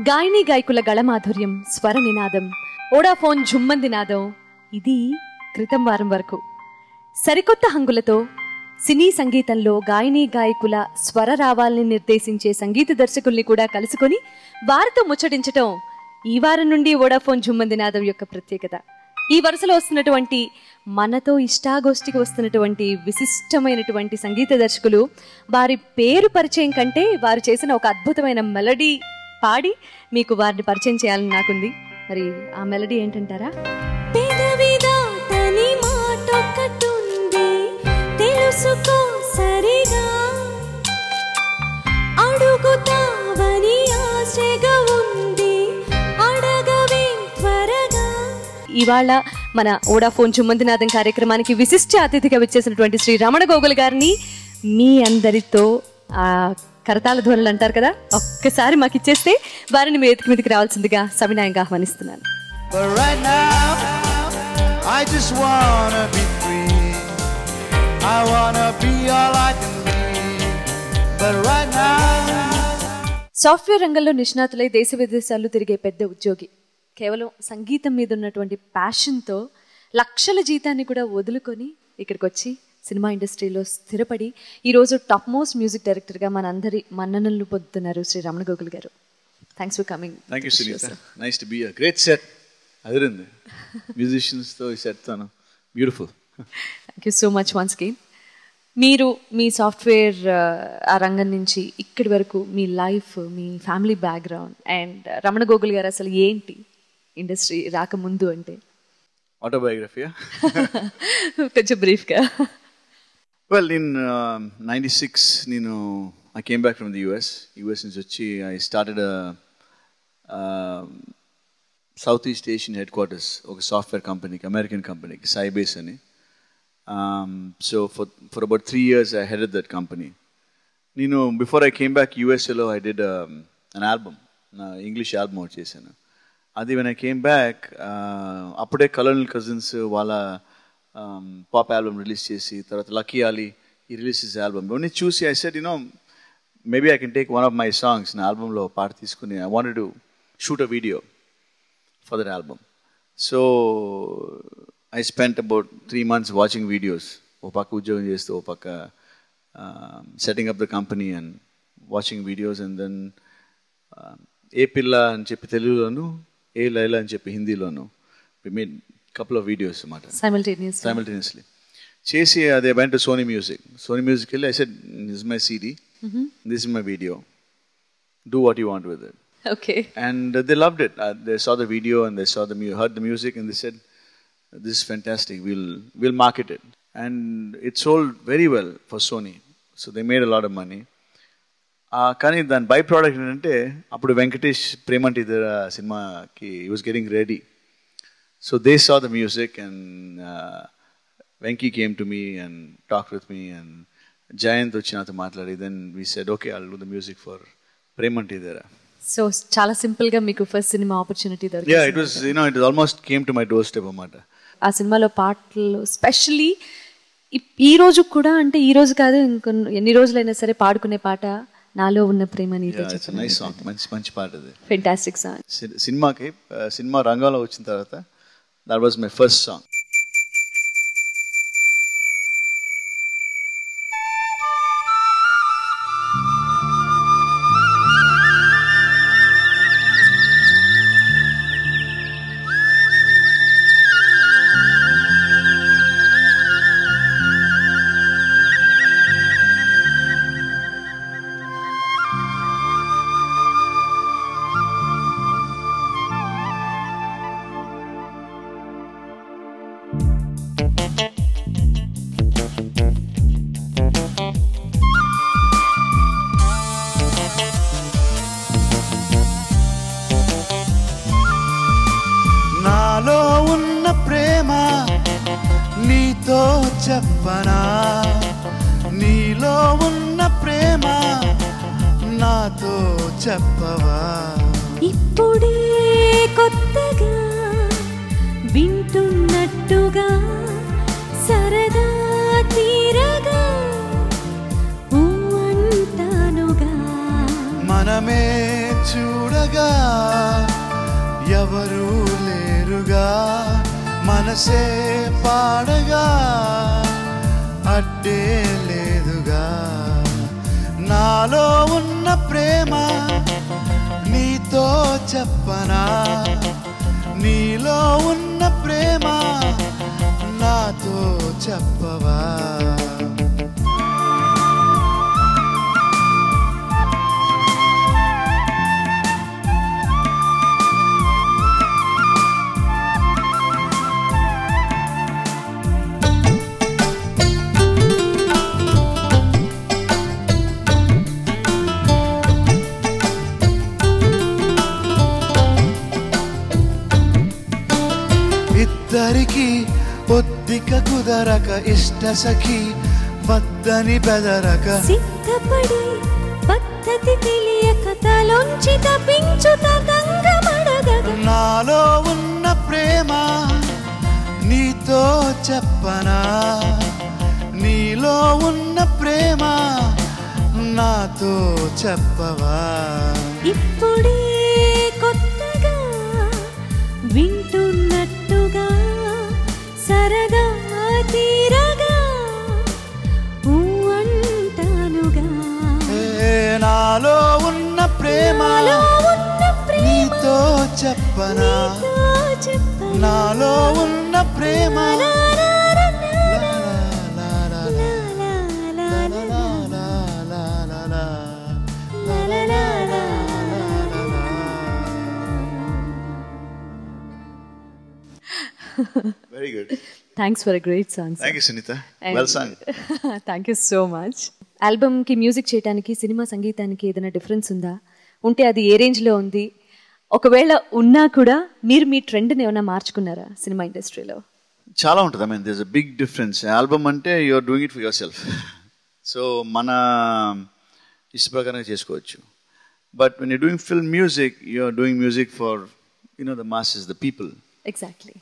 గాయని గాయకుల గళమాధుర్యం, స్వర నినాదం, వోడాఫోన్ జుమ్మంది నాదం, ఇది క్రితం వారం వరకు. సరికొత్త హంగులతో సినీ సంగీతంలో గాయని గాయకుల స్వర రావాల్ని నిర్దేశించే సంగీత దర్శకుల్ని కూడా కలుసుకొని వారితో ముచ్చటించటం ఈ వారం నుండి వోడాఫోన్ జుమ్మంది నాదం యొక్క ప్రత్యేకత. ఈ వరుసలో వస్తున్నటువంటి మనతో ఇష్టాగోష్ఠికి వస్తున్నటువంటి విశిష్టమైనటువంటి సంగీత దర్శకులు వారి పేరు పరిచయం కంటే వారు చేసిన ఒక అద్భుతమైన మెలడీ పాడి మీకు వారిని పరిచయం చేయాలని నాకుంది. మరి ఆ మెలడీ ఏంటంటారా? తెలుసుకో సరిగా అడుగుతావని ఆశగా ఉంది, అడగవే త్వరగా. ఇవాళ మన వోడాఫోన్ జుమ్మందినాదం కార్యక్రమానికి విశిష్ట అతిథిగా విచ్చేసినటువంటి శ్రీ రమణ గోగుల్ గారిని మీ అందరితో కరతాళ ధ్వనులు అంటారు కదా, ఒక్కసారి మాకు ఇచ్చేస్తే వారిని మీ ఎత్తుకు మీదకి రావాల్సిందిగా సవినయంగా ఆహ్వానిస్తున్నాను. సాఫ్ట్వేర్ రంగంలో నిష్ణాతులై దేశ విదేశాల్లో తిరిగే పెద్ద ఉద్యోగి, కేవలం సంగీతం మీద ఉన్నటువంటి ప్యాషన్తో లక్షల జీతాన్ని కూడా వదులుకొని ఇక్కడికి వచ్చి సినిమా ఇండస్ట్రీలో స్థిరపడి ఈరోజు టాప్ మోస్ట్ మ్యూజిక్ డైరెక్టర్గా మన అందరి మన్ననలు పొందుతున్నారు Shri Ramana Gogul garu. Thanks for coming. Thank you Sunitha. Nice to be here. Great set. అదిరింది మ్యూజిషియన్స్తో ఈ సెట్ తాను beautiful. Thank you so much once again. మీరు మీ సాఫ్ట్వేర్ ఆ రంగం నుంచి ఇక్కడి వరకు మీ లైఫ్, మీ family background and Ramana Gogul garu అసలు ఏంటి ఇండస్ట్రీ రాకముందు అంటే? ఆటోబయోగ్రఫీయా? కొంచెం బ్రీఫ్గా. Well, in 96, I came back from the US నుంచి వచ్చి I started a Southeast Asian headquarters, ఒక సాఫ్ట్వేర్ కంపెనీకి, అమెరికన్ కంపెనీకి, Sybase అని. So for about 3 years I headed that company. Before I came back USలో I did an album, English album ఒకటి చేశాను. అది when I came back, అప్పుడే కలోనల్ cousins వాళ్ళ pop album release చేసి, తర్వాత లక్కీ అలీ ఈ రిలీజ్ చేసే ఆల్బమ్ ఇవన్నీ చూసి I said, maybe I can take one of my songs నా ఆల్బంలో పాట తీసుకుని I wanted to shoot a video for that album. So I spent about 3 months watching videos. ఓ పక్క ఉద్యోగం చేస్తూ ఓ పక్క setting up the company and watching videos, and then ఏ పిల్ల అని చెప్పి తెలుగులోను, ఏ లైలా అని చెప్పి హిందీలోను we made couple of videos అన్నమాట simultaneously చేసి అదే went to Sony Music వెళ్ళి I said, this is my CD, this is my video, do what you want with it. Okay. And they loved it. They saw the video and they saw heard the music and they said, this is fantastic, we'll market it. And it sold very well for Sony, so they made a lot of money. కానీ దాని by product ఏంటంటే అప్పుడు వెంకటేష్ ప్రేమంటి ఇద్దర సినిమాకి he was getting ready. So they saw the music and Venki came to me and talked with me, and Jayant వచ్చి నాతో మాట్లాడి, then we said, okay, I'll do the music for Premanti Dera. So చాలా simple గా మీకు first cinema opportunity దొరికింది. Yeah, it was, it almost came to my doorstep అన్నమాట. ఆ సినిమాలో పాటలు స్పెషల్లీ ఈ రోజు కూడా, అంటే ఈ రోజు కాదు ఎన్ని రోజులైనా సరే పాడుకునే పాట నాలో ఉన్న ప్రేమ నీతో. It's a nice song, మంచి పాట అది. Fantastic song. సినిమా రంగంలో వచ్చిన తర్వాత that was my first song. చెప్పనా నీలో ఉన్న ప్రేమ నాతో చెప్పవా ఇప్పుడే కొత్తగా వింటున్నట్టుగా సరదా తీరగా అంటానుగా. మనమే చూడగా ఎవరు లేరుగా, మనసే పాడగా అడ్డే లేదుగా. నాలో ఉన్న ప్రేమ నీతో చెప్పనా, నీలో ఉన్న ప్రేమ నాతో చెప్పవా. ఇద్దరికి పొద్దిక కుదరక ఇష్ట సఖి వద్దని బెదరక, సిద్ధపడి పద్ధతి తెలియక తలొంచి తప్పించు తతంగమడగగ. నాలో ఉన్న ప్రేమ నీతో చెప్పనా, నీలో ఉన్న ప్రేమ నాతో చెప్పవా. ఇప్పుడే కొత్తగా వింటున్నట్టుగా సరదా తీరగా అంటానుగా. నాలో ఉన్న ప్రేమ నీతో చెప్పనా, నాలో ఉన్న ప్రేమ Very good. Thanks for a great song, sir. Thank you, Sunita. Well sung. Thank you so much. ఆల్బమ్కి మ్యూజిక్ చేయడానికి సినిమా సంగీతానికి ఏదైనా డిఫరెన్స్ ఉందా? ఉంటే అది ఏ రేంజ్లో ఉంది? ఒకవేళ ఉన్నా కూడా మీరు మీ ట్రెండ్ని ఏమైనా మార్చుకున్నారా సినిమా ఇండస్ట్రీలో? చాలా ఉంటుంది. I mean there is a big difference. Album అంటే you are doing it for yourself. So మన ఇష్ట ప్రకారంగా చేసుకోవచ్చు. But when you doing film music, you are doing music for the masses, the people. Exactly.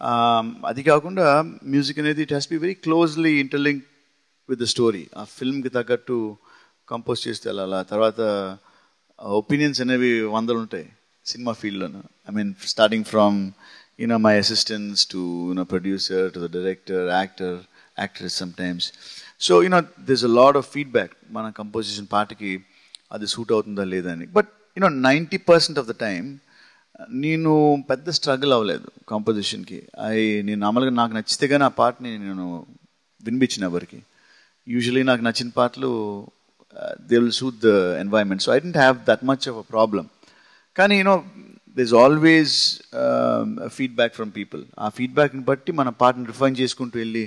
అది కాకుండా music అనేది it has be very closely interlink with the story. ఆ ఫిల్మ్కి తగ్గట్టు కంపోజ్ చేస్తే అలా తర్వాత ఒపీనియన్స్ అనేవి 100 ఉంటాయి సినిమా ఫీల్డ్లోను. I mean starting from my assistants to producer, to the director, actress sometimes. So there's a lot of feedback mana composition part ki adi suit avutunda ledha ani. But 90% of the time నేను పెద్ద struggle అవ్వలేదు కాంపోజిషన్కి. నేను నార్మల్గా నాకు నచ్చితే కానీ ఆ పాటని నేను వినిపించిన ఎవరికి. యూజువలీ నాకు నచ్చిన పాటలు they will suit the environment. So I don't have that much of a problem. కానీ there's always feedback from people. ఆ ఫీడ్బ్యాక్ని బట్టి మన పాటని రిఫైన్ చేసుకుంటూ వెళ్ళి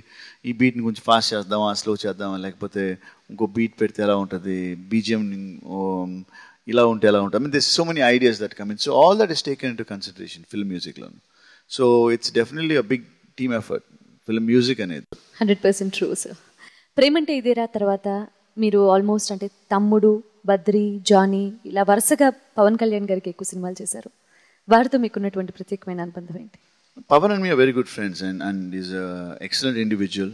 ఈ బీట్ని కొంచెం ఫాస్ట్ చేద్దామా, స్లో చేద్దామా, లేకపోతే ఇంకో బీట్ పెడితే ఎలా ఉంటుంది, బీజిఎం ఇలా ఉంటే ఎలా ఉంటుంది. I mean, there's so many ideas that come in. So all that is taken into consideration film music lo. So it's definitely a big team effort film music అనేది. 100% ట్రూ సార్. ప్రేమంటే ఇదేరా తర్వాత మీరు almost అంటే తమ్ముడు, Badri, Johnny ఇలా వరుసగా పవన్ కళ్యాణ్ గారికి ఎక్కువ సినిమాలు చేశారు. వారితో మీకున్నటువంటి ప్రత్యేకమైన అనుబంధం ఏంటి? Pavan and me are very good friends, and he's an excellent individual,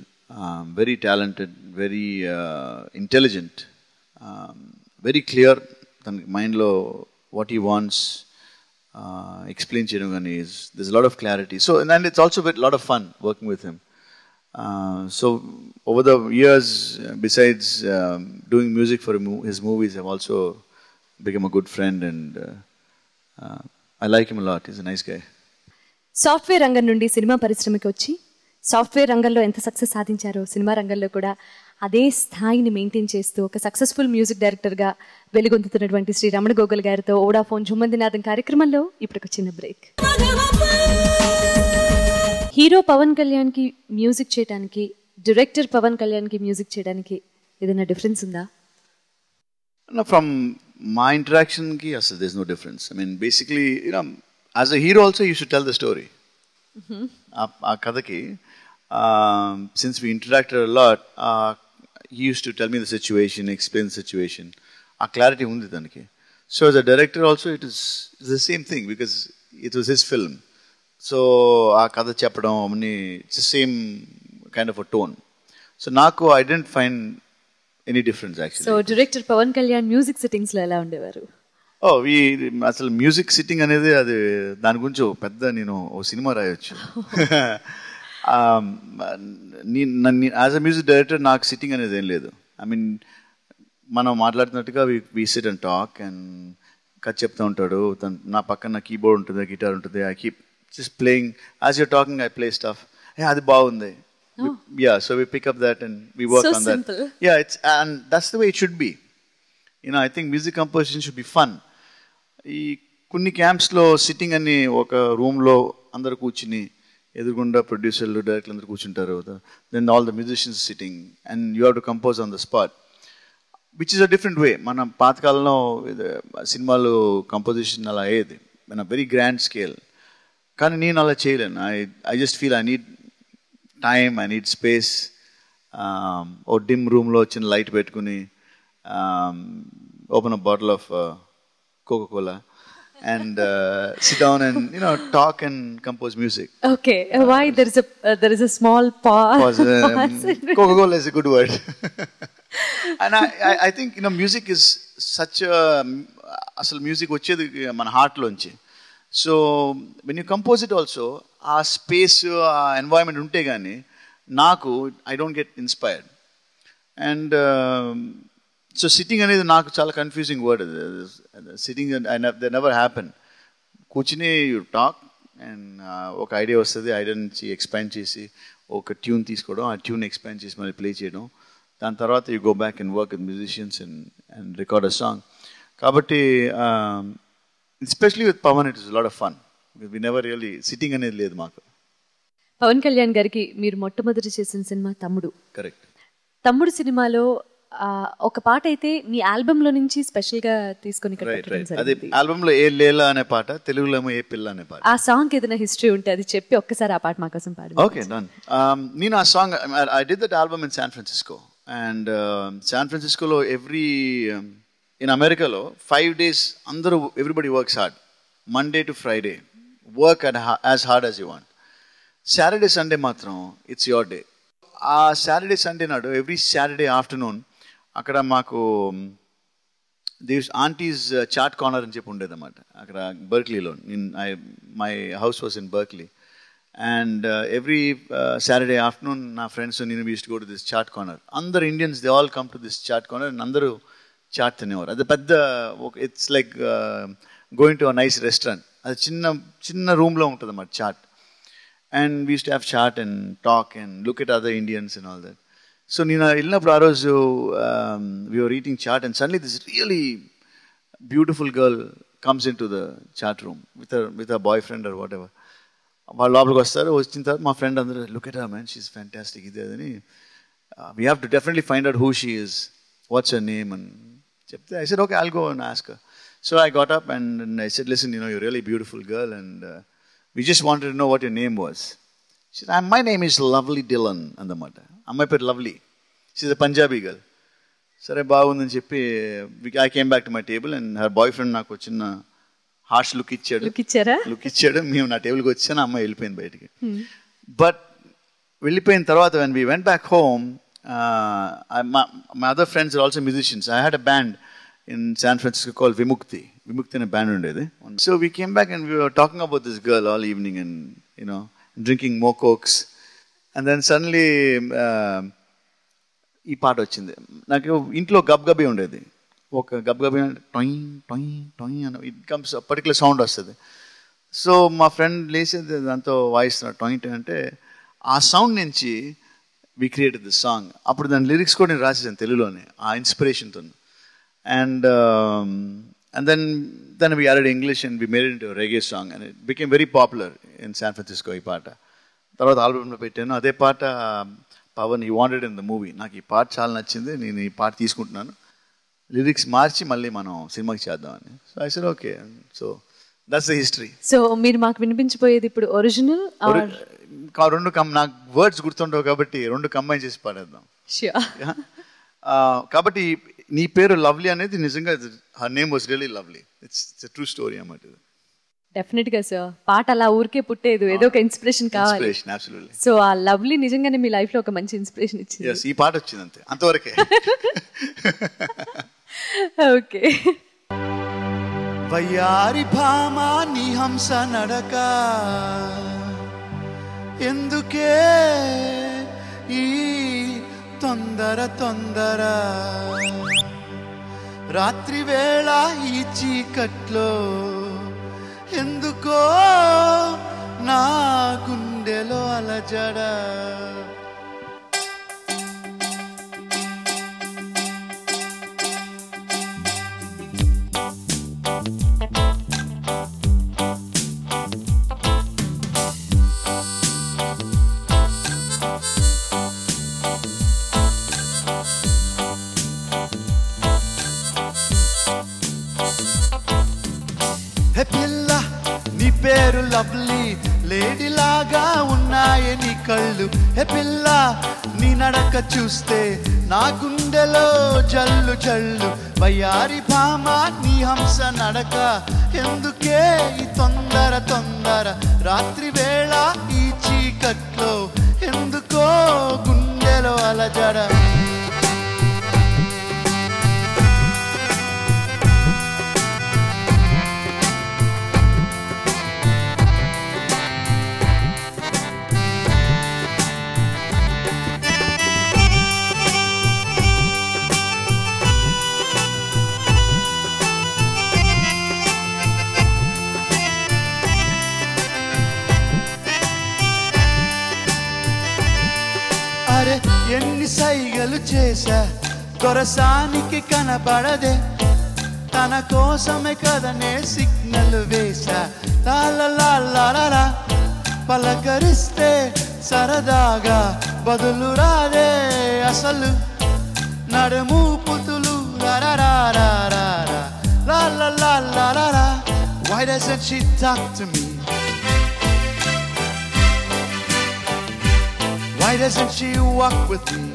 very talented, very intelligent, very clear. తన మైండ్లో వాట్ హీ వాంట్స్ ఎక్స్ప్లెయిన్ చేయడం కానీ there's a lot of clarity. So and it's also a lot of fun working with him. So over the years, besides doing music for his movies, I've also become a good friend, and I like him a lot. He's a nice guy. Software రంగం నుండి cinema పరిశ్రమకి వచ్చి software రంగంలో ఎంత success సాధించారో cinema రంగంలో కూడా అదే స్థాయిని మెయింటైన్ చేస్తూ ఒక సక్సెస్ఫుల్ మ్యూజిక్ డైరెక్టర్గా వెలుగొందుతున్నటువంటి శ్రీ రమణ గోగుల్ గారితో వోడాఫోన్ జుమ్మందినాథం కార్యక్రమంలో ఇప్పుడు ఒక చిన్న బ్రేక్. హీరో పవన్ కళ్యాణ్కి మ్యూజిక్ చేయడానికి, డైరెక్టర్ పవన్ కళ్యాణ్కి మ్యూజిక్ చేయడానికి ఏదైనా డిఫరెన్స్ ఉందా? No, from my interaction ki asal there's no difference. I mean, basically, as a hero also you should tell the story. Aa kadaki, since we interacted a lot, he used to tell me the situation, explain the situation. Aa clarity undi daniki. So as a director also it's the same thing, because it was his film. So aa kada cheppadam amni, it's the same kind of a tone. So నాకు I didn't find any difference so actually. Director Pavan Kalyan music sittings లో ఎలా ఉండేవారు? అసలు music sitting అనేది అది దాని గురించి పెద్ద నేను ఓ సినిమా రాయొచ్చు. యాజ్ అ మ్యూజిక్ డైరెక్టర్ నాకు సిట్టింగ్ అనేది ఏం లేదు. ఐ మీన్ మనం మాట్లాడుతున్నట్టుగా we sit and talk and కథ చెప్తూ ఉంటాడు, నా పక్కన కీబోర్డ్ ఉంటుంది, గిటార్ ఉంటుంది, I keep just playing as you're talking, I play stuff. అది బాగుంది, so we pick up that and we work So on simple. that. And that's the way it should be. I think music composition should be fun. ఈ కొన్ని క్యాంప్స్లో sitting అని ఒక రూమ్లో అందరు కూర్చుని ఎదురుగుండా ప్రొడ్యూసర్లు డైరెక్టర్లు అందరు కూర్చుంటారు, then all the musicians sitting and you have to compose on the spot, which is a different way. మన పాతకాలంలో సినిమాలు కంపోజిషన్ అలా అయ్యేది in a very grand scale. కానీ నేను అలా చేయలేను. I just feel I need time, I need space. ఓ డిమ్ రూమ్లో చిన్న లైట్ పెట్టుకుని open a bottle of Coca-Cola and sit down and talk and compose music. Okay, why there is a small pause. Coca-Cola is a good word. And I think music is such a asal music vachedi mana heart lonchi. So when you compose it also aa space aa environment unte gaani naaku I don't get inspired. And so sitting అనేది నాకు చాలా confusing word. Sitting they never happen. కూర్చుని you talk and ఒక idea వస్తుంది, idea నుంచి expand చేసి ఒక tune తీసుకోవడం, ఆ ట్యూన్ ఎక్స్పాండ్ చేసి మళ్ళీ ప్లే చేయడం, దాని తర్వాత you go back and work with musicians and record a song. కాబట్టి especially with Pavan it is lot of fun. We never really sitting అనేది లేదు మాకు. పవన్ కళ్యాణ్ గారికి మీరు మొట్టమొదటి చేసిన సినిమా తమ్ముడు. కరెక్ట్. తమ్ముడు సినిమాలో ఒక పాట అయితే మీ ఆల్బమ్ లో నుంచి స్పెషల్ గా తీసుకొని అది ఆల్బమ్ లో ఏ లేలా అనే పాట, తెలుగులో ఏ పిల్ల అనే పాట. ఆ సాంగ్ ఏదైనా హిస్టరీ ఉంటే అది చెప్పి ఒక్కసారి ఆ పాట మా కోసం పాడు. Okay, done. నేను ఆ song I did that album in San Francisco. And శాన్ ఫ్రాన్సిస్కోలో ఇన్ అమెరికాలో 5 days అందరూ everybody works hard, Monday to Friday work as hard as you want. Saturday Sunday మాత్రం ఇట్స్ యువర్ డే. ఆ సాటర్డే సండే నాడు every Saturday afternoon అక్కడ మాకు aunties chat corner అని చెప్పి ఉండేది అన్నమాట అక్కడ బర్క్లీలో. My house was in Berkeley. And every Saturday afternoon నా ఫ్రెండ్స్ నేను use to go to this chaat corner. అందరు Indians they all come to this chaat corner and అందరూ చాట్ తినేవారు. అది పెద్ద it's like going to a nice restaurant. అది చిన్న రూమ్లో ఉంటుంది అన్నమాట chaat. And we use to have chaat and talk and look at other Indians and all that. So నేను వెళ్ళినప్పుడు ఆ రోజు we were eating chaat and suddenly this really beautiful girl comes into the chat room with her boyfriend or whatever. వాళ్ళు లోపలికి వస్తారు. వచ్చిన తర్వాత మా ఫ్రెండ్ అందరూ look at her man, she is fantastic ఇది అని, we have to definitely find out who she is, what's her name అని చెప్తే I said okay I'll go and ask her. So I got up and I said listen you're really beautiful girl and we just wanted to know what your name was. She said, my name is Lovely Dylan అందన్నమాట. అమ్మాయి పేరు Lovely. She's a Punjabi girl. సరే బాగుందని చెప్పి I came back to my table and her boyfriend నాకు చిన్న harsh look ఇచ్చాడు. మేము నా టేబుల్కి వచ్చాను, అమ్మాయి వెళ్ళిపోయింది బయటికి. బట్ వెళ్ళిపోయిన తర్వాత when we went back home, my other friends are also musicians. I had a band in San Francisco called Vimukti అనే బ్యాండ్ ఉండేది. So we came back and we were talking about this girl all evening and drinking more cokes. And then suddenly ఈ పాట వచ్చింది. నాకు ఇంట్లో గబ్గబీ ఉండేది. ఒక గబ్గబీ టొయ్ టొయ్ టొయ్ అని ఇట్ కమ్స్ పర్టికులర్ సౌండ్ వస్తుంది. సో మా ఫ్రెండ్ లేచేది దాంతో వాయిస్తున్నాడు టొయ్ టొయ్ అంటే, ఆ సౌండ్ నుంచి వి క్రియేటెడ్ దిస్ సాంగ్. అప్పుడు దాని లిరిక్స్ కూడా నేను రాసేసాను తెలుగులోనే ఆ ఇన్స్పిరేషన్తో. And then we added English and we made it into a reggae song and it became very popular in San Francisco ఈ పాట. తర్వాత ఆల్బమ్లో పెట్టాను. అదే పాట Pawan he wanted in the movie. నాకు ఈ పాట చాలా నచ్చింది, నేను ఈ పాట తీసుకుంటున్నాను, లిరిక్స్ మార్చి మళ్ళీ మనం సినిమాకి చేద్దామని. So I said okay. So that's the history. So మీరు మాకు వినిపించబోయేది ఇప్పుడు ఒరిజినల్ రెండు నాకు వర్డ్స్ గుర్తుండవు కాబట్టి రెండు కంబైన్ చేసి పాడేద్దాం. కాబట్టి నీ పేరు లవ్లీ అనేది నిజంగా her name was really lovely. It's a true story అన్నమాట. డెఫినెట్ గా సార్. పాట అలా ఊరికే పుట్టేదు, ఏదో ఒక ఇన్స్పిరేషన్ కావాలి. Inspiration absolutely. సో ఆ లవ్లీ నిజంగానే మీ లైఫ్ లో ఒక మంచి ఇన్స్పిరేషన్ ఇచ్చింది. yes ఈ పాట వచ్చింది అంతే, అంతవరకే. ఓకే. వయ్యారి భామా నీ హంస నడక ఎందుకే ఈ తొందర తొందర, రాత్రి వేళ ఈ చీకట్లో ఎందుకో నా గుండెలో అలజడ. హే పిల్ల నీ పేరు లవ్లీ, లేడీ లాగా ఉన్నాయే నీ కళ్ళు. హే పిల్ల నీ నడక చూస్తే నా గుండెలో జల్లు జల్లు. వయ్యారి భామ నీ హంస నడక ఎందుకే ఈ తొందర తొందర, రాత్రి వేళ ఈ చీకట్లో ఎందుకో గుండెలో అలజడ. అరే ఎన్ని సైగలు చేశా దొరసానికి కనపడదే, తన కోసమే కదనే సిగ్నల్ వేశా. లాలా పలకరిస్తే సరదాగా బదులు రాదే అసలు, నడుము పుతులు రారారారా. లాలా why doesn't she talk to me? Why doesn't she walk with me?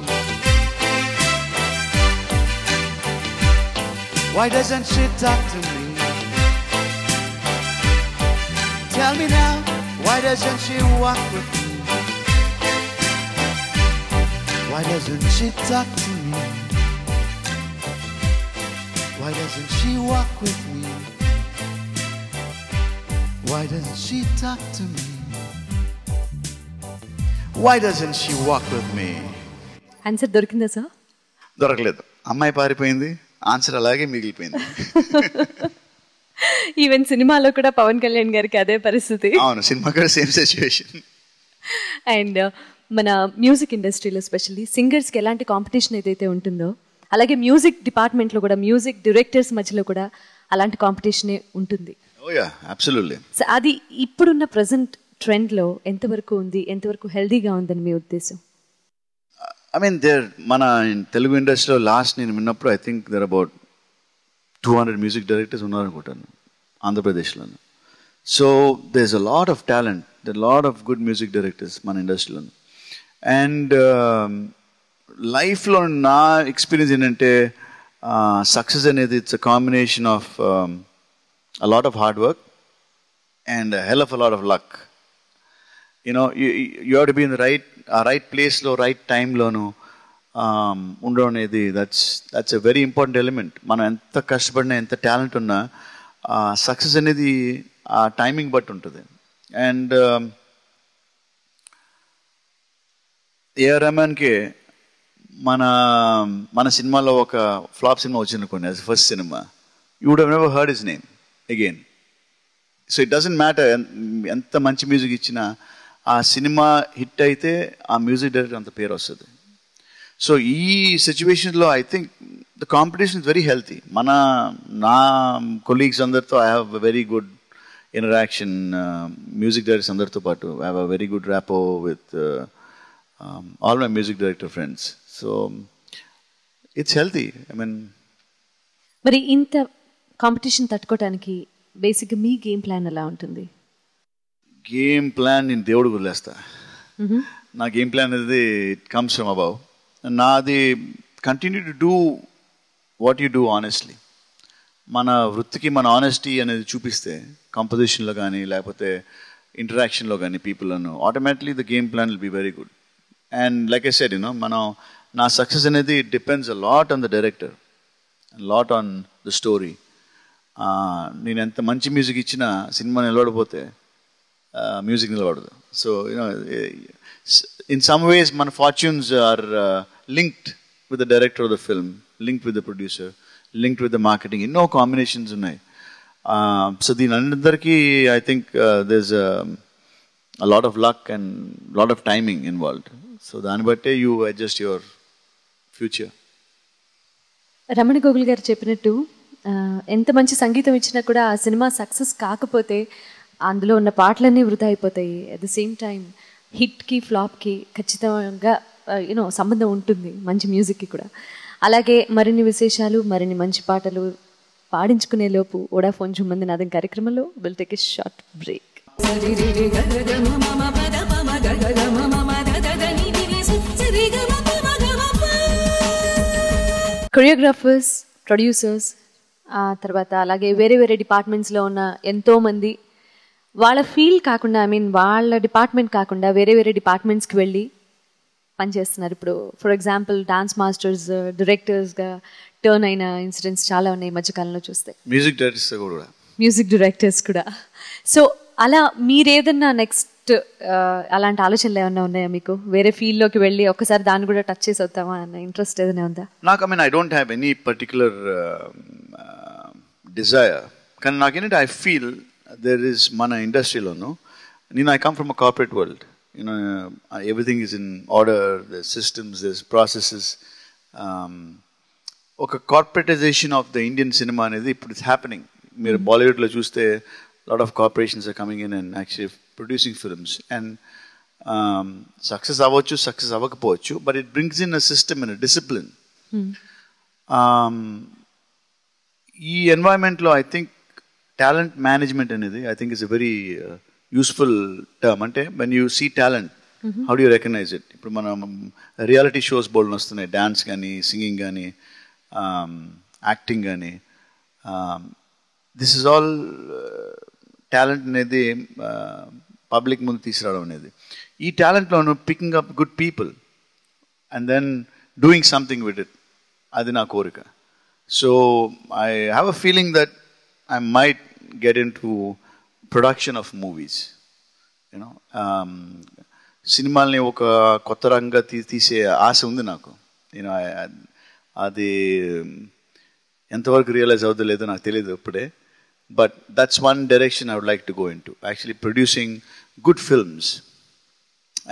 Why doesn't she talk to me? Tell me now, why doesn't she walk with me? Why doesn't she talk to me? Why doesn't she walk with me? Why doesn't she talk to me? Why doesn't she walk with me? Answer దొరికిందా sir? దొరకలేదు. అమ్మాయి పారిపోయింది, answer అలాగే మిగిలిపోయింది. Even సినిమాలో కూడా పవన్ కళ్యాణ్ గారికి అదే పరిస్థితి. అవును, సినిమా కూడా సేమ్ సిచ్యువేషన్. అండ్ మన మ్యూజిక్ ఇండస్ట్రీలో స్పెషల్లీ సింగర్స్కి ఎలాంటి కాంపిటీషన్ ఏదైతే ఉంటుందో, అలాగే మ్యూజిక్ డిపార్ట్మెంట్లో కూడా మ్యూజిక్ డైరెక్టర్స్ మధ్యలో కూడా అలాంటి కాంపిటీషనే ఉంటుంది. ఓ యా అబ్సల్యూట్లీ. సో అది ఇప్పుడున్న ప్రజెంట్ ట్రెండ్లో ఎంతవరకు ఉంది, ఎంతవరకు హెల్దీగా ఉందని మీ ఉద్దేశం? ఐ మీన్ మన తెలుగు ఇండస్ట్రీలో లాస్ట్ నేను విన్నప్పుడు I think there about 200 music directors ఉన్నారనుకుంటాను ఆంధ్రప్రదేశ్లో. So there is a lot of talent, there lot of good music directors మన ఇండస్ట్రీలో. అండ్ లైఫ్లో నా ఎక్స్పీరియన్స్ ఏంటంటే సక్సెస్ అనేది it's a combination of a lot of hard work and a hell of a lot of luck. You know, you have to be in the right place lo, right time lono ఉండడం అనేది that's a very important element. మనం ఎంత కష్టపడినా ఎంత talent ఉన్నా success అనేది ఆ timing బట్టి ఉంటుంది. అండ్ ఏఆర్ రెహమాన్కి మన సినిమాలో ఒక ఫ్లాప్ సినిమా వచ్చిందనుకోండి, యాజ్ ఫస్ట్ సినిమా, you would have never heard his name again. So it doesn't matter ఎంత మంచి మ్యూజిక్ ఇచ్చినా ఆ సినిమా హిట్ అయితే ఆ మ్యూజిక్ డైరెక్టర్ అంత పేరు వస్తుంది. సో ఈ సిచ్యువేషన్లో I think the competition is very healthy. నా కొలీగ్స్ అందరితో I have very good interaction, music directors అందరితో పాటు I have a very good rapport with all my music director friends. So it's healthy. I mean మరి ఇంత competition తట్టుకోవడానికి బేసిక్గా మీ game plan ఎలా ఉంటుంది? Game plan నేను దేవుడు వదిలేస్తా. నా గేమ్ ప్లాన్ అనేది ఇట్ కమ్స్ ఫ్రమ్ అబౌవ్. నాది continue to do what you do honestly. మన వృత్తికి మన ఆనెస్టీ అనేది చూపిస్తే కంపోజిషన్లో కానీ లేకపోతే ఇంటరాక్షన్లో కానీ పీపుల్ను automatically the game plan will be very good. And like I said నా సక్సెస్ అనేది depends a lot on the director, lot on the story. నేను ఎంత మంచి మ్యూజిక్ ఇచ్చినా సినిమా నిలబడిపోతే మ్యూజిక్ నిలబడదు. సో ఇన్ సమ్ వేస్ మన fortunes are linked with the director of the film, linked with the producer, linked with the marketing. ఎన్నో combinations ఉన్నాయి. So దీని అందరికీ I think there's a lot of luck and lot of timing involved. So దాన్ని బట్టే you adjust your future. Ramana Gogul గారు చెప్పినట్టు ఎంత మంచి సంగీతం ఇచ్చినా కూడా ఆ సినిమా సక్సెస్ కాకపోతే అందులో ఉన్న పాటలన్నీ వృధా అయిపోతాయి. అట్ ద సేమ్ టైం హిట్కి ఫ్లాప్కి ఖచ్చితంగా సంబంధం ఉంటుంది, మంచి మ్యూజిక్కి కూడా. అలాగే మరిన్ని విశేషాలు, మరిన్ని మంచి పాటలు పాడించుకునే లోపు వోడాఫోన్ జుమ్మంది నాదం కార్యక్రమంలో will take a short break. Choreographers, producers, తర్వాత అలాగే వేరే వేరే డిపార్ట్మెంట్స్లో ఉన్న ఎంతోమంది వాళ్ళ ఫీల్డ్ కాకుండా, వాళ్ళ డిపార్ట్మెంట్ కాకుండా వేరే వేరే డిపార్ట్మెంట్స్కి వెళ్ళి పనిచేస్తున్నారు. ఇప్పుడు ఫర్ ఎగ్జాంపుల్ డాన్స్ మాస్టర్స్, డైరెక్టర్స్గా టర్న్ అయిన ఇన్సిడెంట్స్ చాలా ఉన్నాయి ఈ మధ్యకాలంలో చూస్తే. మ్యూజిక్ డైరెక్టర్స్ కూడా. సో అలా మీరేదన్నా నెక్స్ట్ అలాంటి ఆలోచనలు ఏమన్నా ఉన్నాయా మీకు? వేరే ఫీల్డ్లోకి వెళ్ళి ఒక్కసారి దాన్ని కూడా టచ్ చేసి వద్దామా అన్న ఇంట్రెస్ట్ ఏదైనా ఉందా? నాకు I don't have any particular desire. కానీ నాకేంటంటే I feel there is mana ఇండస్ట్రీలోను I come from a corporate world. Everything is in order, there's systems, there's processes. ఒక corporatization of the Indian cinema అనేది ఇప్పుడు it's happening. మీరు బాలీవుడ్లో చూస్తే lot of corporations are coming in and actually producing films. And success అవ్వచ్చు, success అవ్వకపోవచ్చు, but it brings in a system and a discipline. ఈ ఎన్వైరన్మెంట్లో ఐ థింక్ టాలెంట్ మేనేజ్మెంట్ అనేది I think is a very useful term. అంటే when you see talent, how do you recognise it? ఇప్పుడు మనం reality shows బోల్డ్ వస్తున్నాయి, dance కానీ, singing కానీ, acting కానీ. దిస్ ఇస్ ఆల్ టాలెంట్ అనేది పబ్లిక్ ముందు తీసుకురావడం అనేది. ఈ టాలెంట్లోను picking up good people and then doing something with it, అది నా కోరిక. So I have a feeling that I might get into production of movies. సినిమాల్ని ఒక కొత్త రంగా తీసే ఆశ ఉంది నాకు. అది ఎంతవరకు రియలైజ్ అవుతుందో లేదో నాకు తెలియదు ఇప్పుడే. But that's one direction I would like to go in to, actually producing good films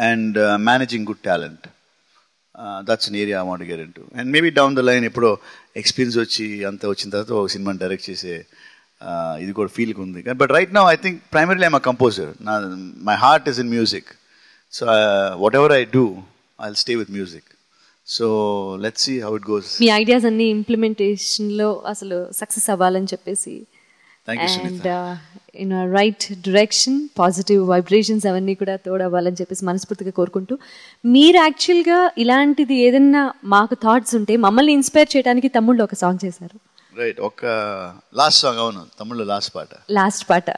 and managing good talent. That's an area I want to get in to. And maybe down the line ఎప్పుడో experience వచ్చి అంత వచ్చిన తర్వాత ఒక సినిమాని direct చేసే ఇది కూడా ఫీల్కి ఉంది. But right now I think primarily I'm a composer. My heart is in music. So whatever I do I will stay with music. So let's see how it goes. మీ ideas అన్ని ఇంప్లిమెంటేషన్లో అసలు success అవ్వాలని చెప్పేసి, and in right direction, positive vibrations అవన్నీ కూడా తోడవ్వాలని చెప్పేసి మనస్ఫూర్తిగా కోరుకుంటూ, మీరు యాక్చువల్గా ఇలాంటిది ఏదన్నా మాకు థాట్స్ ఉంటే మమ్మల్ని ఇన్స్పైర్ చేయడానికి తమ్ముళ్ళు ఒక సాంగ్ చేశారు. రైట్, ఒక లాస్ట్ సాంగ్. అవును, తమిళ్లో లాస్ట్ పాట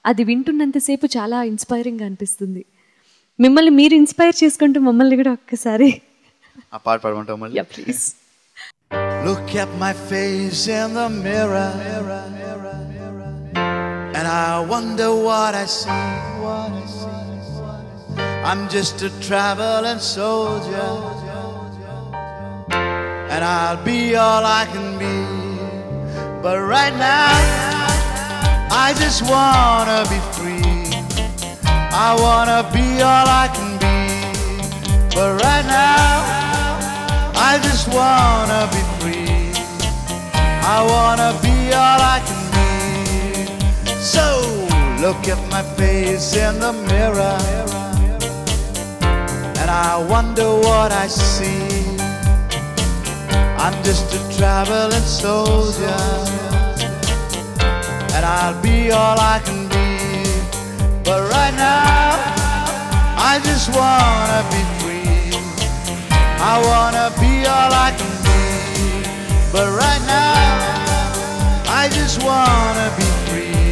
అది వింటున్నంతసేపు చాలా ఇన్స్పైరింగ్ గా అనిపిస్తుంది. మిమ్మల్ని మీరు ఇన్స్పైర్ చేసుకుంటూ మమ్మల్ని కూడా ఒక్కసారి ఆ పాట పాడమంటావా మళ్ళీ? Yeah, please. Look at my face in the mirror, and I wonder what I see. I'm just a traveling soldier, and I'll be all I can be. But right now, I just wanna be free. I wanna be all I can be. But right now, I just wanna be free. I wanna be all I can be. So look at my face in the mirror, and I wonder what I see. I'm just a traveling soldier, and I'll be all I can be. But right now, I just wanna be free. I wanna be all I can be. But right now, I just wanna be free.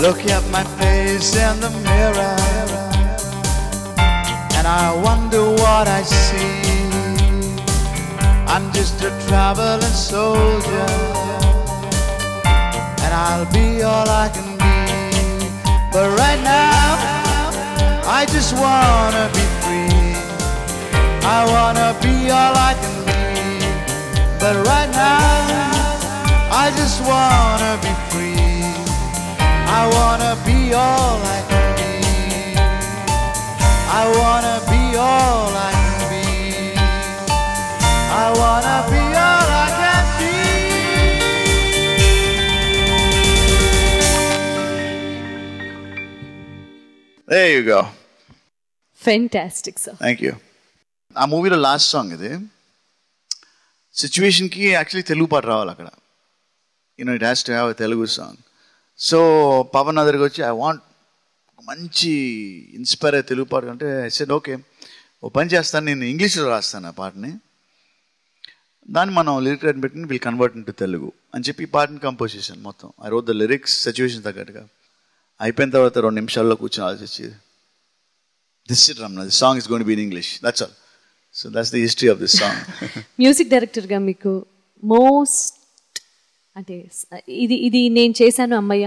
look at my face in the mirror, and I wonder what I see. I'm just a traveling soldier, and I'll be all I can be. But right now, I just wanna be free. I wanna be all I can be. But right now, I just wanna be free. I wanna be all I can be. I wanna be all I can be. I wanna be all I can be. There you go. Fantastic sir. Thank you. ఆ మూవీలో last song ఇది. సిచ్యువేషన్కి actually Telugu పాట రావాలి అక్కడ. It has to have a Telugu song. So Pavan దగ్గరికి వచ్చి I want మంచి ఇన్స్పైర్ అయ్యే తెలుగు పాట అంటే ఐ సెడ్ ఓకే, ఓ పని చేస్తాను, నేను ఇంగ్లీష్లో రాస్తాను ఆ పాటని, దాన్ని మనం లిరిక్ రైట్ పెట్టి విల్ కన్వర్ట్ ఇంటూ తెలుగు అని చెప్పి ఈ పాటని కంపోజ్ చేశాను మొత్తం. I wrote the lyrics situation తగ్గట్టుగా. అయిపోయిన తర్వాత 2 నిమిషాల్లో కూర్చొని ఆలోచించి this it Ramana, this song is going to be in English, that's all. So that's the history of this song. Music డైరెక్టర్గా మీకు మోస్ట్ అంటే ఇది నేను చేశాను అమ్మయ్య,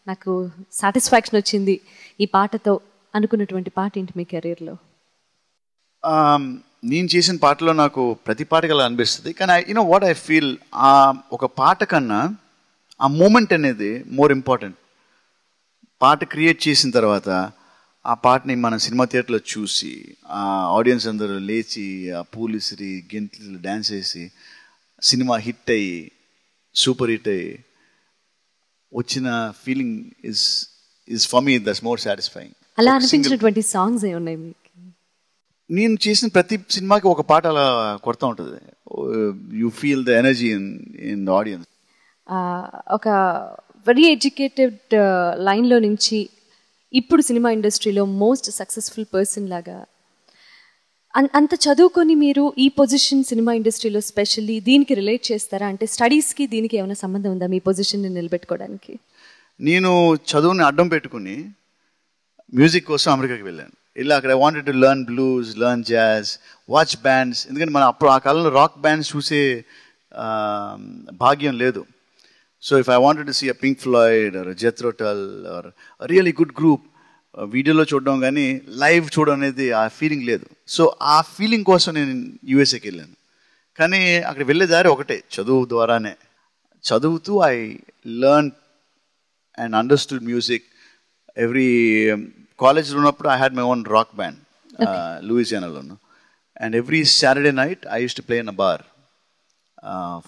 నాకు సాటిస్ఫాక్షన్ వచ్చింది ఈ పాటతో అనుకున్నటువంటి పాట ఏంటి మీ కెరీర్లో? నేను చేసిన పాటలో నాకు ప్రతి పాటకి అలా అనిపిస్తుంది. కానీ వాట్ ఐ ఫీల్, ఒక పాట కన్నా ఆ మూమెంట్ అనేది మోర్ ఇంపార్టెంట్. పాట క్రియేట్ చేసిన తర్వాత ఆ పాటని మనం సినిమా థియేటర్లో చూసి ఆ ఆడియన్స్ అందరూ లేచి ఆ పూలు ఇసిరి గెంట్లు డ్యాన్స్ చేసి సినిమా హిట్ అయ్యి సూపర్ హిట్ అయ్యి వచ్చిన feeling is for me that's more satisfying. అలా అనిపించినటువంటి సాంగ్స్ ఏ ఉన్నాయి మీకు? నేను చేసిన ప్రతి సినిమాకి ఒక పాట అలా కొడతా ఉంటుంది. You feel the energy in the audience. ఒక వెరీ ఎడ్యుకేటెడ్ లైన్లో నుంచి ఇప్పుడు సినిమా ఇండస్ట్రీలో మోస్ట్ సక్సెస్ఫుల్ పర్సన్ లాగా అంత చదువుకొని మీరు ఈ పొజిషన్ సినిమా ఇండస్ట్రీలో స్పెషల్లీ దీనికి రిలేట్ చేస్తారా? అంటే స్టడీస్కి దీనికి ఏమైనా సంబంధం ఉందా మీ పొజిషన్ని నిలబెట్టుకోవడానికి? నేను చదువుని అడ్డం పెట్టుకుని మ్యూజిక్ కోసం అమెరికాకి వెళ్ళాను. ఇలా అక్కడ I wanted to learn blues, learn jazz, watch bands. ఎందుకంటే మనం అప్పుడు ఆ కాలంలో రాక్ బ్యాండ్స్ చూసే భాగ్యం లేదు. So if I wanted to see a Pink Floyd or Jethro Tull or really good group, వీడియోలో చూడడం కానీ లైవ్ చూడడం అనేది ఆ ఫీలింగ్ లేదు. సో ఆ ఫీలింగ్ కోసం నేను యూఎస్ఏకి వెళ్ళాను. కానీ అక్కడ వెళ్ళే దారి ఒకటే, చదువు ద్వారానే. చదువుతూ I learn and understood music. Every కాలేజ్లో ఉన్నప్పుడు I had my own rock band లూయిజియానాలోను. And every Saturday night I use to play in a bar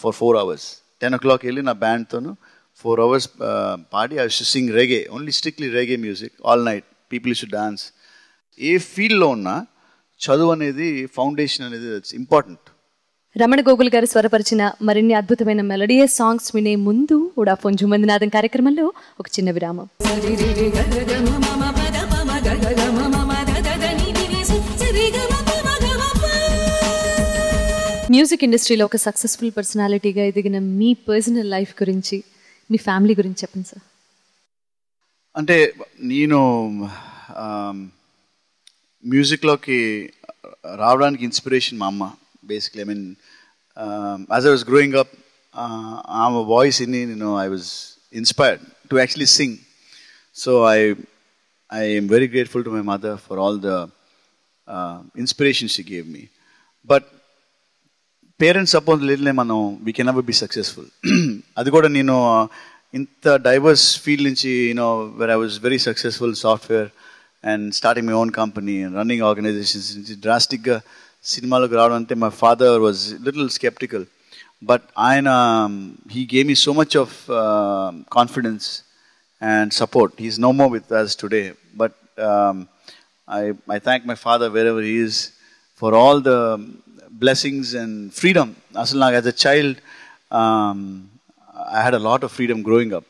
for 4 hours. 10 o'clock వెళ్ళి నా బ్యాండ్తోను 4 hours పాడి I use to sing reggae, only strictly reggae music all night. People use to dance. ఏ ఫీల్డ్లో ఉన్నా చదువు అనేది ఫౌండేషన్ అనేది ఇట్స్ ఇంపార్టెంట్. రమణ గోగుల్ గారు స్వరపరిచిన మరిన్ని అద్భుతమైన మెలోడియస్ సాంగ్స్ వినే ముందు వోడాఫోన్ జుమ్మందినాథం కార్యక్రమంలో ఒక చిన్న విరామం. మ్యూజిక్ ఇండస్ట్రీలో ఒక సక్సెస్ఫుల్ పర్సనాలిటీగా ఎదిగిన మీ పర్సనల్ లైఫ్ గురించి, మీ ఫ్యామిలీ గురించి చెప్పండి సార్. అంటే నేను మ్యూజిక్లోకి రావడానికి ఇన్స్పిరేషన్ మా అమ్మ. Basically I mean as I was growing up ఆమె వాయిస్ ఇన్ని I was inspired to actually Singh. So I am very grateful to my mother for all the inspiration she gave me. But parents suppose లేదులే మనం we can never be successful. అది కూడా నేను ఇంత diverse field నుంచి where I was very successful software and starting my own company and running organisations నుంచి డ్రాస్టిక్గా సినిమాలోకి రావడం అంటే my father was little sceptical. But ఆయన he gave me so much of confidence and support. He is no more with us today, but I thank my father wherever he is for all the blessings and freedom. As a child, I had a lot of freedom growing up.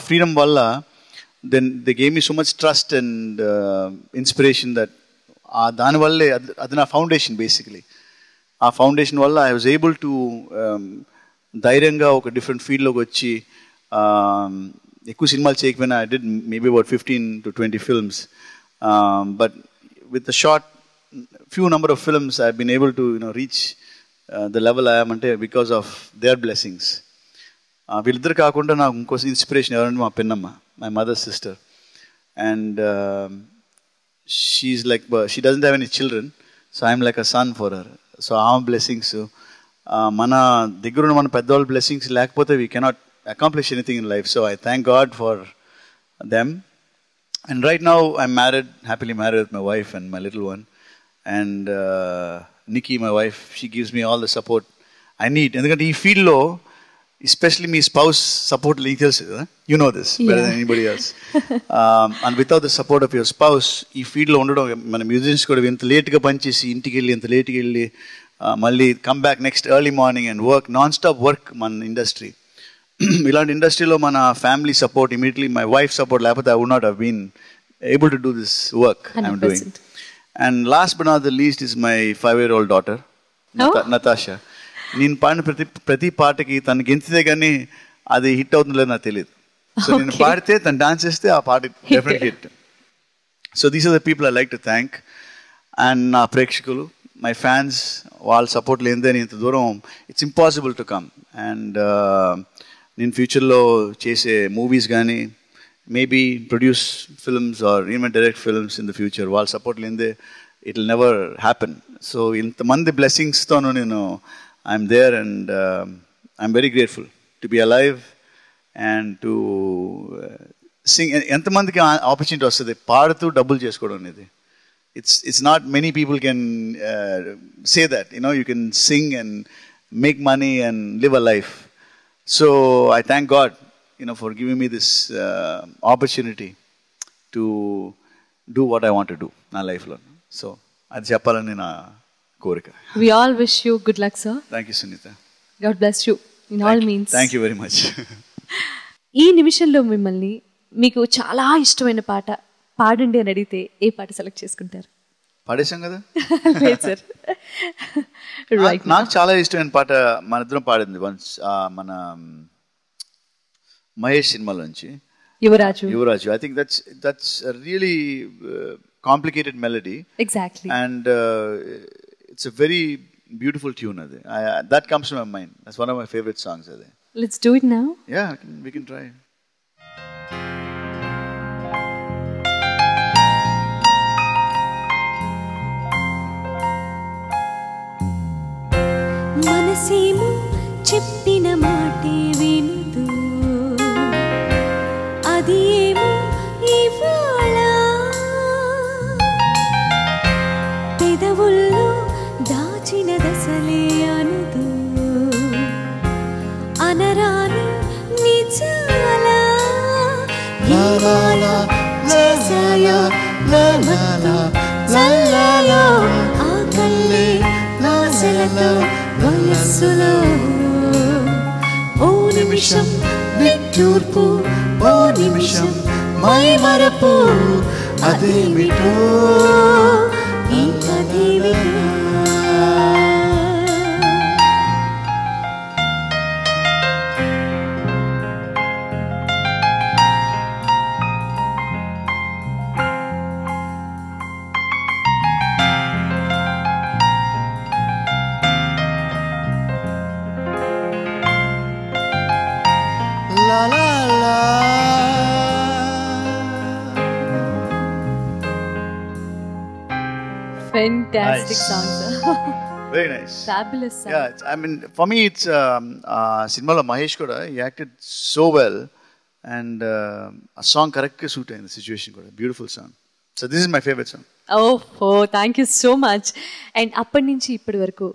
Freedom valla, then they gave me so much trust and inspiration that dani valle adi na foundation basically. Aa foundation valla I was able to dhairanga oka different field loki vachi ఎక్కువ సినిమాలు చేయకపోయినా I did maybe about 15 to 20 films, but with a short few number of films I've been able to reach the level I am అంటే because of their blessings. వీళ్ళిద్దరు కాకుండా నాకు ఇంకో inspiration ఎవరంటే మా పిన్నమ్మ, my mother's sister, and she like she doesn't have any children, so I'm like a son for her. So ఆమె blessings, మన దగ్గరున్న మన పెద్దవాళ్ళ బ్లెస్సింగ్స్ లేకపోతే we cannot accomplish anything in life. So I thank God for them. And right now I'm married, happily married with my wife and my little one. And Nikki, my wife, she gives me all the support I need. ఎందుకంటే ఈ ఫీల్డ్లో especially మీ spouse support నీకు తెలుసు కదా, you know this better than anybody else. And without the support of your spouse ఈ ఫీల్డ్లో ఉండడం, మన మ్యూజిషియన్స్ కూడా ఇంత లేట్గా పనిచేసి ఇంటికి వెళ్ళి ఇంత లేట్కి వెళ్ళి మళ్ళీ come back next early morning and work, non stop work మన ఇండస్ట్రీ. ఇలాంటి ఇండస్ట్రీలో మన family support, immediately my wife support లేకపోతే I would not have been able to do this work 100%. I'm doing. And last but not the least is my 5-year-old daughter, Natasha. నేను పాడిన ప్రతి పాటకి తను గెంతితే కానీ అది హిట్ అవుతుందో లేదో నాకు తెలియదు. సో నేను పాడితే తను డాన్స్ చేస్తే ఆ పాట definite hit. So these are the people I like to thank. And నా ప్రేక్షకులు, మై ఫ్యాన్స్, వాళ్ళ సపోర్ట్ లేనిదే నేను ఇంత దూరం it's impossible to come. And నేను ఫ్యూచర్లో చేసే మూవీస్ కానీ, maybe produce films or even direct films in the future. While support lende, it will never happen. So in the mandi blessings tonu nenu I'm there, and I'm very grateful to be alive and to sing. Enta mandiki opportunity vastadi paaduthu double chesukodam anedi. It's not many people can say that, you can sing and make money and live a life. So I thank God for giving me this opportunity to do what I want to do in my life. So, అది చెప్పాలని నా కోరిక. We all wish you good luck, sir. Thank you, Sunita. God bless you in all means. Thank you very much. ఈ నిమిషంలో మిమ్మల్ని మీకు చాలా ఇష్టమైన పాట పాడండి అని అడిగితే ఏ పాట సెలెక్ట్ చేసుకుంటారు? పాడేశాం కదా. లేదు సార్, నాకు చాలా ఇష్టమైన పాట మన ఇద్దరం పాడింది వన్స్, మన మహేష్ సినిమాలోంచి యువరాజు. I think that's a really complicated melody. Exactly. And it's a very beautiful tune. That comes to my mind. That's one of my favorite songs. Let's do it now. Yeah, we can try. మనసేమో చెప్పిన మాటే వినదు, అది ఏమో ఇవాళ పెదవుల్లో దాచిన దశలే అనదు, అనరాని నిజాల చేసాయో చల్లలో ఆకల్లే నాశలతో వయస్సులో ఓ నిమిషం నిట్టూర్పు, ఓ నిమిషం మై మరపు, అదేమిటో ఈ కథేమిటో. La la la. Fantastic Nice. song, sir. Very nice. Fabulous song. Yeah, I mean, for me, it's cinema Mahesh kuda, he acted so well, and a song correct suit in the situation kuda, beautiful song. So this is my favorite song. Thank you so much. And అప్పటి నుంచి ఇప్పటి వరకు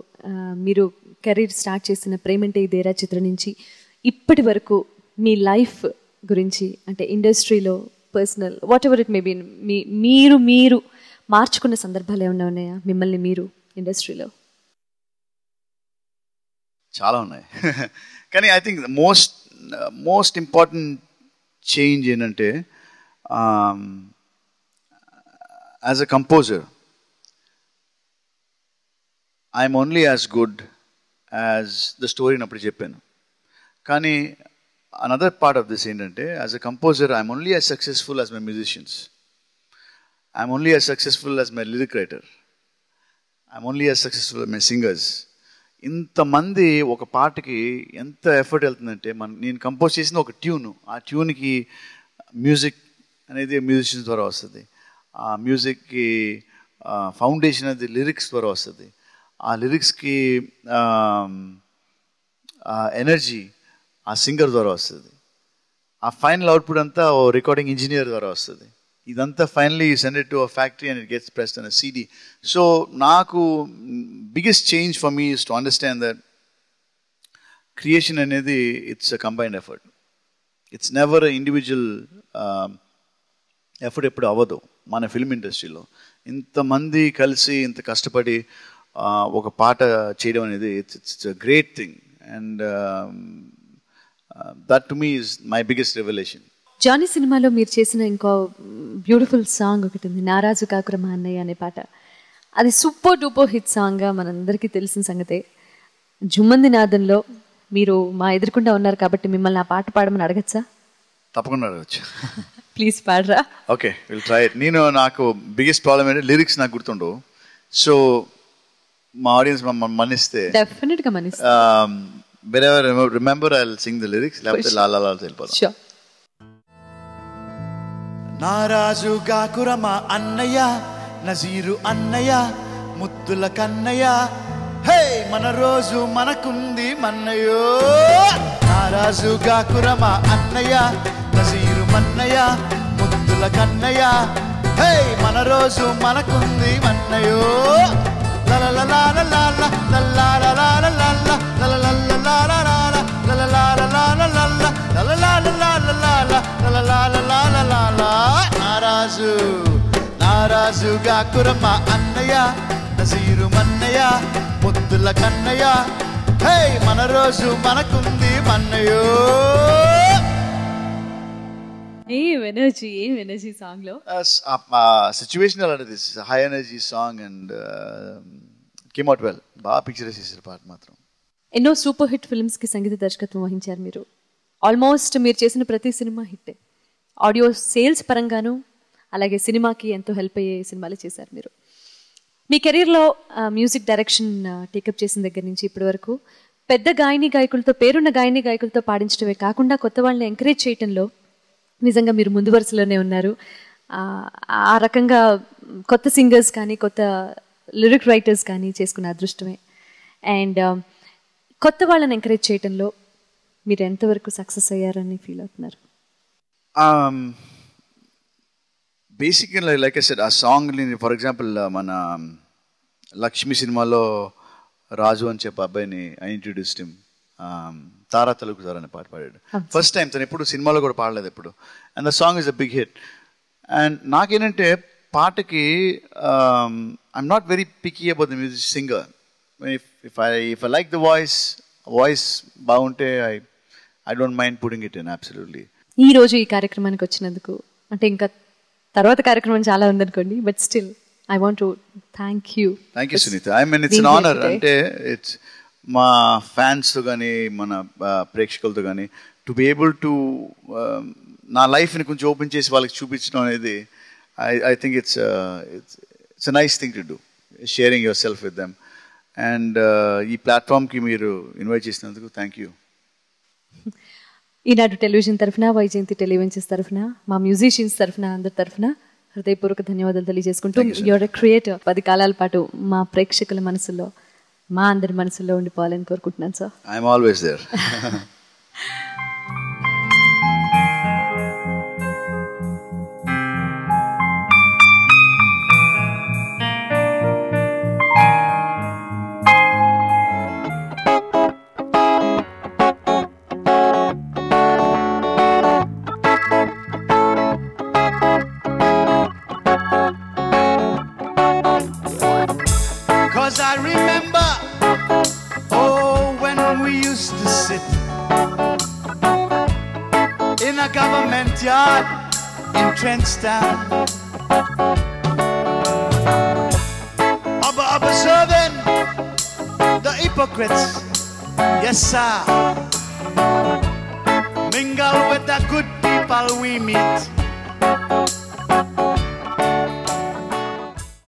మీరు career start చేసిన ప్రేమంటే ఇదేరా చిత్రం నుంచి ఇప్పటి వరకు మీ లైఫ్ గురించి, అంటే ఇండస్ట్రీలో, personal, whatever it may be, మీరు మార్చుకున్న సందర్భాలు ఏమైనా ఉన్నాయా మిమ్మల్ని మీరు ఇండస్ట్రీలో? చాలా ఉన్నాయి. కానీ I think most important change ఏంటంటే, as a composer I'm only as good as the స్టోరీని అప్పుడు చెప్పాను. కానీ another part of this ఏంటంటే as a composer I'm only as successful as my musicians. I'm only as successful as my lyric writer. I'm only as successful as my singers. ఇంతమంది ఒక పాటకి ఎంత effort వెళ్తుందంటే నేను కంపోజ్ చేసిన ఒక tune, ఆ ట్యూన్కి music అనేది మ్యూజిషియన్స్ ద్వారా వస్తుంది, ఆ మ్యూజిక్కి ఫౌండేషన్ అనేది లిరిక్స్ ద్వారా వస్తుంది, ఆ లిరిక్స్కి ఎనర్జీ ఆ సింగర్ ద్వారా వస్తుంది, ఆ ఫైనల్ అవుట్పుట్ అంతా ఓ రికార్డింగ్ ఇంజనీర్ ద్వారా వస్తుంది. ఇదంతా finally you send it to a factory and it gets pressed on a CD. So నాకు biggest change for me is to understand that creation అనేది it's a combined effort. It's never individual effort ఎప్పుడు అవ్వదు. మన film ఇండస్ట్రీలో ఇంతమంది కలిసి ఇంత కష్టపడి ఒక పాట చేయడం అనేది it's a great thing and that to me is my biggest revolution. Johnny సినిమాలో మీరు చేసిన ఇంకో బ్యూటిఫుల్ సాంగ్ ఒకటి ఉంది, నారాజు కాకురమ్మ అన్నయ్య అనే పాట. అది సూపర్ డూపర్ హిట్ సాంగ్గా మనందరికీ తెలిసిన సంగతే. జుమ్మంది నాదంలో మీరు మా ఎదురుకుండా ఉన్నారు కాబట్టి మిమ్మల్ని ఆ పాట పాడమని అడగచ్చా? తప్పకుండా అడగచ్చు. ప్లీజ్ పాడరా. Okay, will try it. నాకు బిగ్గెస్ట్ ప్రాబ్లం ఏంటంటే లిరిక్స్ నాకు గుర్తుండవు. సో మా ఆడియన్స్ మన్నిస్తే డెఫినెట్గా మన్నిస్తా. whenever remember I'll sing the lyrics. లేకపోతే లా లా లా వెళ్ళిపోతాం. Sure. నారాజు గాకురమ అన్నయ్య, నజీరు అన్నయ్య, ముద్దుల కన్నయ్య, హే మన రోజు మనకుంది మన్నయ్యో. నారాజు గాకురమ అన్నయ్య, నజీరు మన్నయ్య, ముద్దుల కన్నయ్య, హే మన రోజు మనకుంది మన్నయ్యో. నారాజు గాకురమ్మ అన్నయ్య, నజీరు మన్నయ్య, ముద్దుల కన్నయ్య, హే మన రోజు మనకుంది మన్నయ్యో. ఏం ఎనర్జీ సాంగ్ లో. సిచ్యువేషన్ అలాంటిది, high energy song and came out well. బాగా పిక్చర్ చేసారు పాట మాత్రం. ఎన్నో సూపర్ హిట్ ఫిల్మ్స్ కి సంగీత దర్శకత్వం వహించారు మీరు. ఆల్మోస్ట్ మీరు చేసిన ప్రతి సినిమా హిట్టే. ఆడియో సేల్స్ పరంగాను అలాగే సినిమాకి ఎంతో హెల్ప్ అయ్యే సినిమాలు చేశారు మీరు. మీ కెరీర్లో మ్యూజిక్ డైరెక్షన్ టేకప్ చేసిన దగ్గర నుంచి ఇప్పటి వరకు పెద్ద పేరున్న గాయని గాయకులతో పాడించడమే కాకుండా కొత్త వాళ్ళని ఎంకరేజ్ చేయటంలో నిజంగా మీరు ముందు వరుసలోనే ఉన్నారు. ఆ రకంగా కొత్త సింగర్స్ కానీ కొత్త లిరిక్ రైటర్స్ కానీ చేసుకున్న అదృష్టమే. అండ్ కొత్త వాళ్ళని ఎంకరేజ్ చేయటంలో మీరు ఎంతవరకు సక్సెస్ అయ్యారని ఫీల్ అవుతున్నారు? బేసిక్గా లైక్ ఐ సెడ్, ఆ సాంగ్ని ఫర్ ఎగ్జాంపుల్ మన లక్ష్మి సినిమాలో రాజు అని చెప్పి అబ్బాయిని I introduced him. Tara Telugu sir అనే పాట పాడాడు ఫస్ట్ టైం. తను ఎప్పుడు సినిమాలో కూడా పాడలేదు ఎప్పుడు. And the song is a big hit. And నాకేంటంటే పాటకి I'm not very picky about the music singer. If I like the voice బాగుంటే I don't mind putting it in absolutely. ఈ రోజు ఈ కార్యక్రమానికి వచ్చినందుకు, అంటే ఇంకా తర్వాత కార్యక్రమం చాలా ఉందనుకోండి, but still I want to thank you. Thank you Sunitha. I mean it's an honour. అంటే ఇట్స్ మా ఫ్యాన్స్తో కానీ మన ప్రేక్షకులతో కానీ టు బి ఏబుల్ టు నా లైఫ్ని కొంచెం ఓపెన్ చేసి వాళ్ళకి చూపించడం అనేది I think it's a nice thing to do, sharing your self with them. And ఈ ప్లాట్ఫామ్కి మీరు ఇన్వైట్ చేసినందుకు థ్యాంక్ యూ. ఈనాడు టెలివిజన్ తరఫున, వైజయంతి టెలివెంచర్స్ తరఫున, మా మ్యూజిషియన్స్ తరఫున, అందరి తరఫున హృదయపూర్వక ధన్యవాదాలు తెలియజేసుకుంటూ, యువర్ ఎ క్రియేటర్. 10 కాలాల పాటు మా ప్రేక్షకుల మనసులో, మా అందరి మనసులో ఉండిపోవాలని కోరుకుంటున్నాను sir. I'm always there. I remember, oh, when we used to sit in a government yard in Trenchtown, observing the hypocrites, yes sir, mingle with the good people we meet.